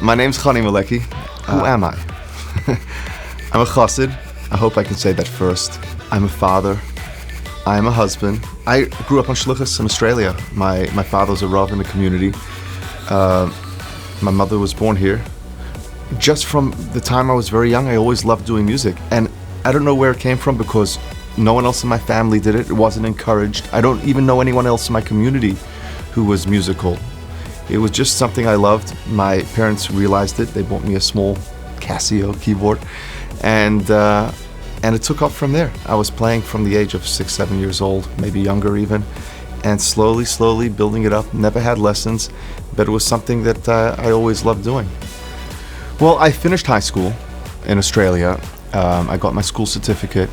My name's Chony Milecki. Who am I? I'm a chassid. I hope I can say that first. I'm a father. I'm a husband. I grew up on Shlichus in Australia. My father's a rav in the community. My mother was born here. Just from the time I was very young, I always loved doing music. And I don't know where it came from because no one else in my family did it. It wasn't encouraged. I don't even know anyone else in my community who was musical. It was just something I loved. My parents realized it. They bought me a small Casio keyboard, and it took off from there. I was playing from the age of 6, 7 years old, maybe younger even, and slowly building it up. Never had lessons, but it was something that I always loved doing. Well, I finished high school in Australia. I got my school certificate,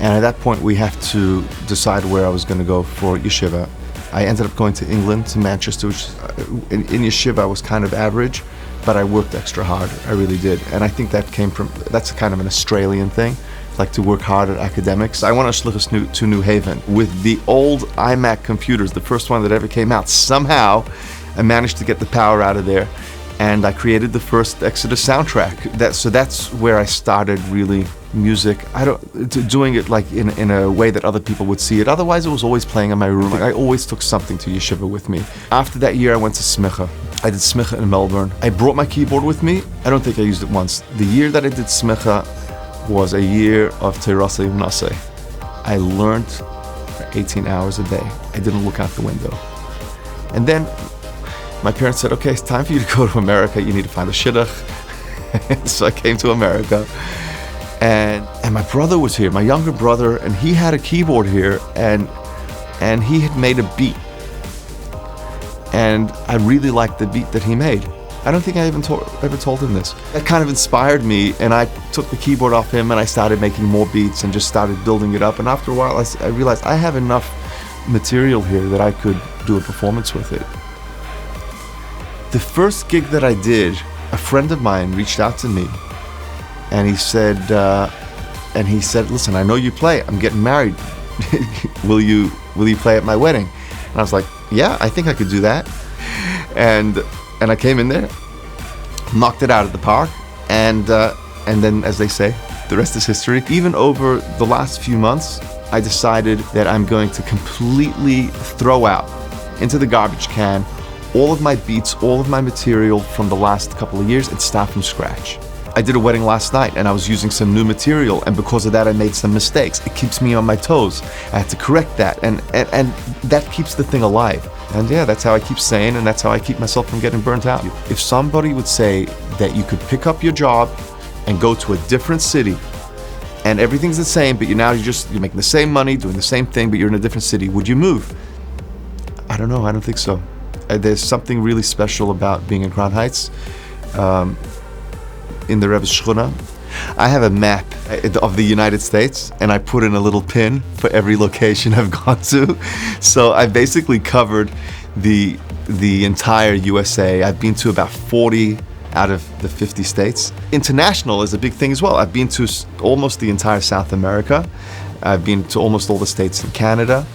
and at that point we have to decide where I was going to go for Yeshiva. I ended up going to England, to Manchester, which in Yeshiva I was kind of average, but I worked extra hard. I really did. And I think that's kind of an Australian thing, like to work hard at academics. I went on Shlichus to New Haven with the old iMac computers, the first one that ever came out. Somehow I managed to get the power out of there, and I created the first Exodus soundtrack. So that's where I started really music. Doing it like in a way that other people would see it. Otherwise, it was always playing in my room. I always took something to Yeshiva with me. After that year, I went to Smicha. I did Smicha in Melbourne. I brought my keyboard with me. I don't think I used it once. The year that I did Smicha was a year of Terasa Yivnase. I learned for 18 hours a day. I didn't look out the window. And then my parents said, okay, it's time for you to go to America. You need to find a shidduch. So I came to America. And my brother was here, my younger brother, and he had a keyboard here, and he had made a beat. And I really liked the beat that he made. I don't think I ever told him this. That kind of inspired me, and I took the keyboard off him and I started making more beats and just started building it up. And after a while, I realized I have enough material here that I could do a performance with it. The first gig that I did, a friend of mine reached out to me. And he said, listen, I know you play. I'm getting married. Will you play at my wedding? And I was like, yeah, I think I could do that. And I came in there, knocked it out of the park, and then, as they say, the rest is history. Even over the last few months, I decided that I'm going to completely throw out into the garbage can all of my beats, all of my material from the last couple of years, and start from scratch. I did a wedding last night and I was using some new material, and because of that I made some mistakes. It keeps me on my toes. I had to correct that, and that keeps the thing alive. And yeah, that's how I keep saying, and that's how I keep myself from getting burnt out. If somebody would say that you could pick up your job and go to a different city and everything's the same, but you're making the same money, doing the same thing, but you're in a different city, would you move? I don't know, I don't think so. There's something really special about being in Crown Heights. In the Rebbe's Shchuna, I have a map of the United States, and I put in a little pin for every location I've gone to. So I basically covered the entire USA. I've been to about 40 out of the 50 states. International is a big thing as well. I've been to almost the entire South America. I've been to almost all the states in Canada.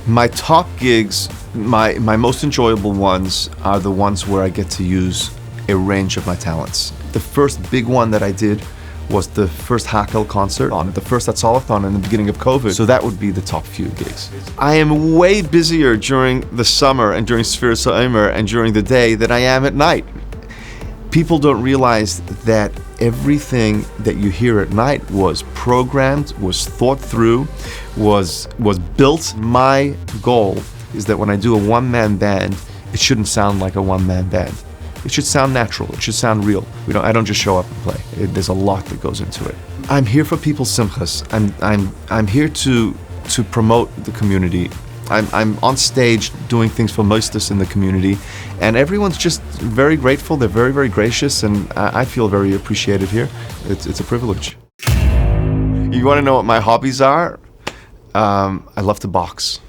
My top gigs, my most enjoyable ones, are the ones where I get to use a range of my talents. The first big one that I did was the first Hakel concert on the first Atzalathon in the beginning of COVID. So that would be the top few gigs. I am way busier during the summer and during Sfiras HaOmer and during the day than I am at night. People don't realize that everything that you hear at night was programmed, was thought through, was built. My goal is that when I do a one-man band, it shouldn't sound like a one-man band. It should sound natural. It should sound real. I don't just show up and play. There's a lot that goes into it. I'm here for people's simchas. I'm here to promote the community. I'm on stage doing things for mostess in the community, and everyone's just very grateful. They're very, very gracious, and I feel very appreciated here. It's a privilege. You want to know what my hobbies are? I love to box.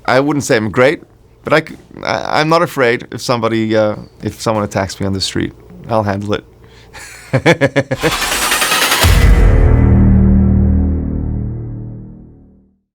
I wouldn't say I'm great, but I'm not afraid if someone attacks me on the street. I'll handle it.